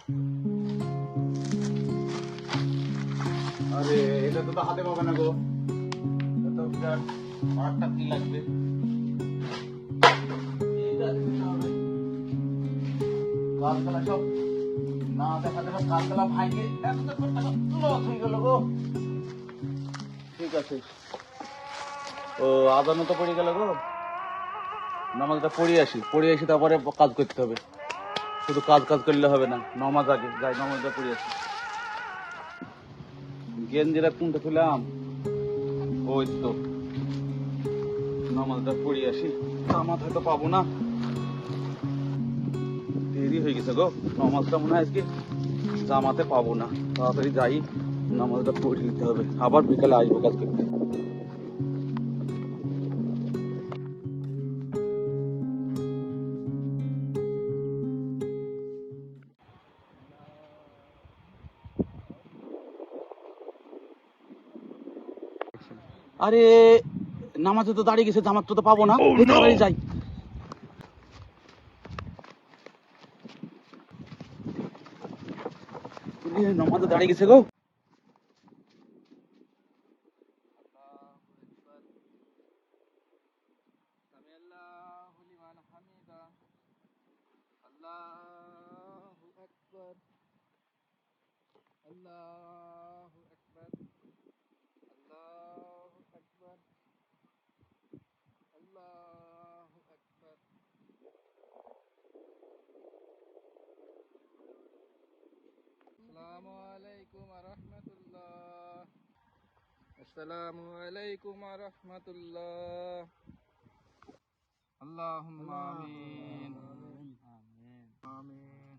আরে এটা তো হাতে পাবে না গো, এটা বিরাট আরেকটা কি লাগবে। গাছপালা সব না দেখা দেখা গাছপালা ভাঙে লস হয়ে গেল গো। ঠিক আছে, ও আদানো তো পড়ে গেল গো, নামাজটা পড়ে আসি তারপরে কাজ করতে হবে। শুধু কাজ করলে হবে না, নামাজ আগে যাই, নামাজটা পড়ে আসি। গেঞ্জিরা কোনটা খুলাম, ওই তো নামাজটা পড়ে আসি। নামাজ হয়তো পাবো না, দেরি হয়ে গেছে গো, নামাজটা মনে হয় আজকে জামাতে পাবো না। তাড়াতাড়ি যাই, নামাজটা পড়ে নিতে হবে, আবার বিকালে আসবো কাজ করতে। আরে নামাজে তো দাঁড়িয়ে গেছে, জামাতটা তো পাবো না, তাড়াতাড়ি যাই। নামাজে দাঁড়িয়ে গেছে গো। আসসালামু আলাইকুম ওয়া রাহমাতুল্লাহ। আল্লাহুম্মা আমিন। আমিন।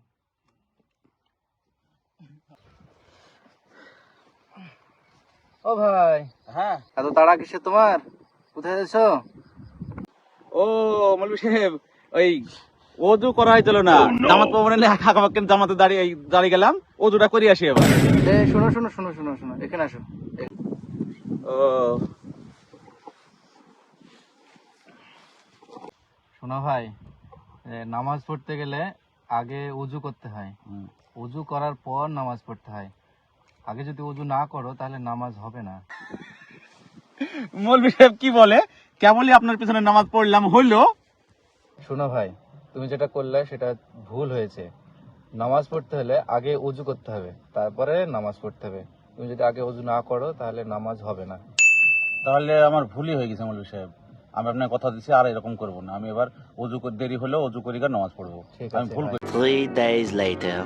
ও ভাই, হ্যাঁ, এত তাড়া কিসে তোমার? কোথায় যাচ্ছো? ও মৌলভী সাহেব, ওই ওযু করা হয়েছিল না, জামাত পাবো না, জামাতে দাঁড়িয়ে গেলাম, ওযুটা করে আসি এবার। শোনো শোনো শোনো শোনো শোনো, এখানে আসো। ও শোনো ভাই, নামাজ পড়তে গেলে আগে উজু করতে হয়, উজু করার পর নামাজ পড়তে হয়। আগে যদি উজু না করো তাহলে নামাজ হবে না। মৌলভী সাহেব কি বলে, কেবলই আপনার পিছনে নামাজ পড়লাম হইলো। শোনো ভাই, তুমি যেটা করলে সেটা ভুল হয়েছে। নামাজ পড়তে হলে আগে উজু করতে হবে, তারপরে নামাজ পড়তে হবে। তুমি যদি আগে উজু না করো তাহলে নামাজ হবে না। তাহলে আমার ভুলই হয়ে গেছে মৌলভী সাহেব, আমি আপনার কথা দিচ্ছি আর এরকম করবো না। আমি এবার দেরি হলেও অজু করি আর নামাজ পড়বো। ঠিক আমি আছে ভুল ভাই। করি। 3 days later.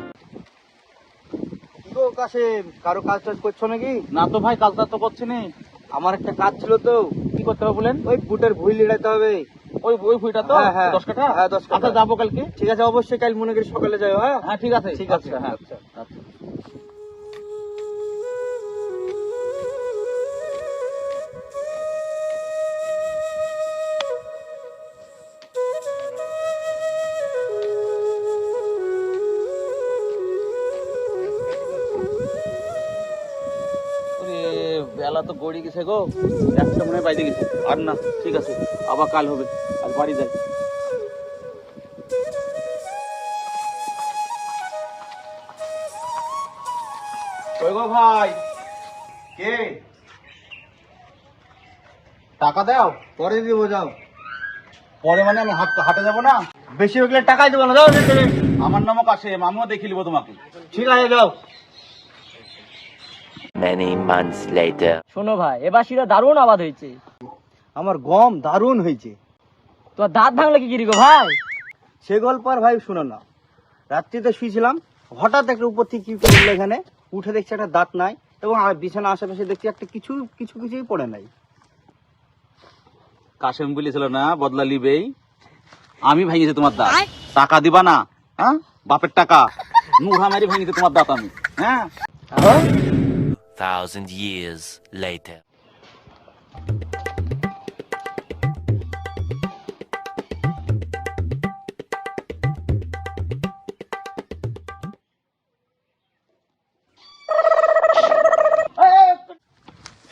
গো কাশেম, কারো কাজ টাজ করছো নাকি? না তো ভাই, কাজটা তো করছি নি। আমার একটা কাজ ছিল তো। কি করতে হবে বলেন? ওই বুটের ভুঁই লিড়াইতে হবে। ওই ভুঁইটা তো হ্যাঁ, হ্যাঁ। 10 কাঠা। হ্যাঁ, 10 কাঠা। আচ্ছা, যাবো কালকে। ঠিক আছে, অবশ্যই কাল মনে করি সকালে যাও। হ্যাঁ হ্যাঁ ঠিক আছে, ঠিক আছে। হ্যাঁ আচ্ছা। আচ্ছা। ওরে, বেলা তো গড়িয়ে গেছে গো, একটা মনে হয় বাইরে গেছে। আর না, ঠিক আছে, আবার কাল হবে। আর বাড়ি যাই। ওই গো ভাই, কে? টাকা দাও। পরে দিব, যাও। পরে মানে আমি হাটে যাবো না। বেশি হয়ে গেলে টাকাই দেবো না, যাও। আমার নামও কাশেম, আমিও দেখে নিবো তোমাকে। ঠিক আছে, যাও। Many months later. শোনো ভাই, এবার শিরা দারুণ আবাদ হয়েছে। আমার গম দারুণ হয়েছে। তোমার দাঁত ভাঙলে কি গিরি গো ভাই? সে গল্প আর ভাই শুনো না। রাত্রিতে শুয়েছিলাম, হঠাৎ একটা উপর থেকে কি করলো, এখানে উঠে দেখছি একটা দাঁত নাই, এবং আর বিছানা আশেপাশে দেখছি একটা কিছুই পড়ে নাই। কাশেম বলেছিল না বদলা লিবেই, আমি ভাঙিয়েছি তোমার দাঁত। টাকা দিবা না? হ্যাঁ, বাপের টাকা মুড়া মারি ভাঙিয়েছি তোমার দাঁত আমি। হ্যাঁ, 1,000 years later.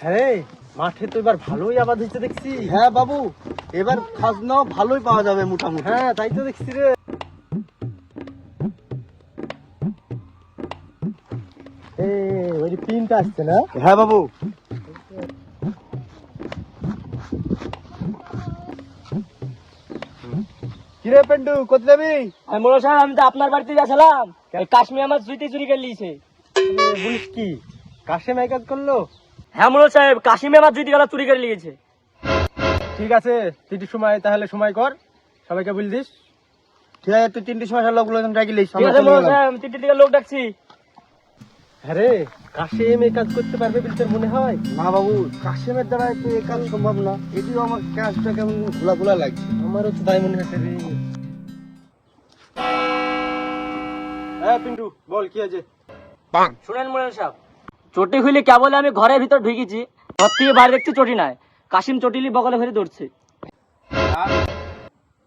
হ্যাঁ, মাঠে তো এবার ভালোই আবাদ হয়েছে দেখছি। হ্যাঁ বাবু, এবার খাজনাও ভালোই পাওয়া যাবে মোটামুটি। হ্যাঁ, তাই তো দেখছি রে। শুনতে আসছে না? হ্যাঁ বাবু। কিরে পেন্টু, কোথায় যাবি? আমি মোড়ল সাহেব, আমি তো আপনার বাড়িতে যাচ্ছিলাম, এই কাশ্মীর আমার সুইতে চুরি করে নিয়েছে। বলিস কি, কাশেম এই কাজ করলো? হ্যাঁ মোড়ল সাহেব, কাশ্মীর আমার জুতি গলা চুরি করে নিয়েছে। ঠিক আছে, তিনটি সময় তাহলে সময় কর, সবাইকে বল দিস। ঠিক আছে, তুই 3টের সময় সব লোকগুলো ডাকিলিস। ঠিক আছে মোড়ল সাহেব, আমি 3টে দিকে লোক ডাকছি। হ্যাঁ রে, কাশেম এই কাজ করতে পারবে বলে তোর মনে হয়? না বাবু, কাশেমের দ্বারা তো এই কাজ সম্ভব না। এটিও আমার কাজটা কেমন ঘোলা ঘোলা লাগছে। আমারও তো তাই মনে হচ্ছে রে। হ্যাঁ পিন্টু, বল কি আছে? শুনেন মোড়ল সাহেব, চটি হইলে কেবল আমি ঘরের ভিতর ঢুকেছি, ঘর থেকে বাইরে দেখছি চটি নাই, কাশিম চটিলি বগলে ভরে ধরছে। আর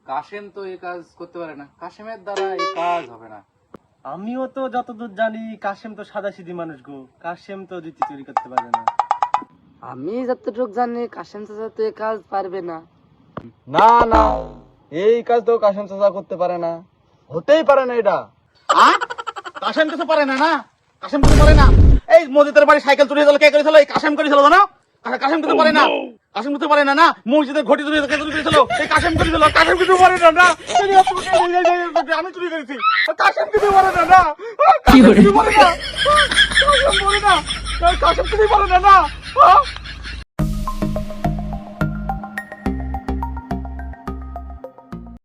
কাশেম তো এই কাজ করতে পারে না, কাশেমের দ্বারা এই কাজ হবে না। আমিও তো যতদূর জানি কাশেম তো সাদাসিধি মানুষ গো, কাশেম তো জুতি চুরি করতে পারে না। আমি যতটুকু জানি কাশিম চাচা তো এই কাজ পারবে না। না না, এই কাজ তো কাশেম চাচা করতে পারে না, হতেই পারে না এটা। কাশেম কিছু পারে না? না, কাশেম কিছু পারে না। এই মসজিদের বাড়ি সাইকেল চুরি হয়েছিল, কে করেছিল? এই কাশেম করেছিল জানো? কাশেম কিছু পারে না, কাশেম কিছু পারে না। না, মসজিদের ঘটি চুরি করেছিল, এই কাশেম করেছিল। কাশেম কিছু পারে না। না, আমি চুরি করেছি। কাশেম কিছু পারে না। না, কাশেম কিছু পারে না। কাশেম পারে না। কাশেম কিছু পারে না। না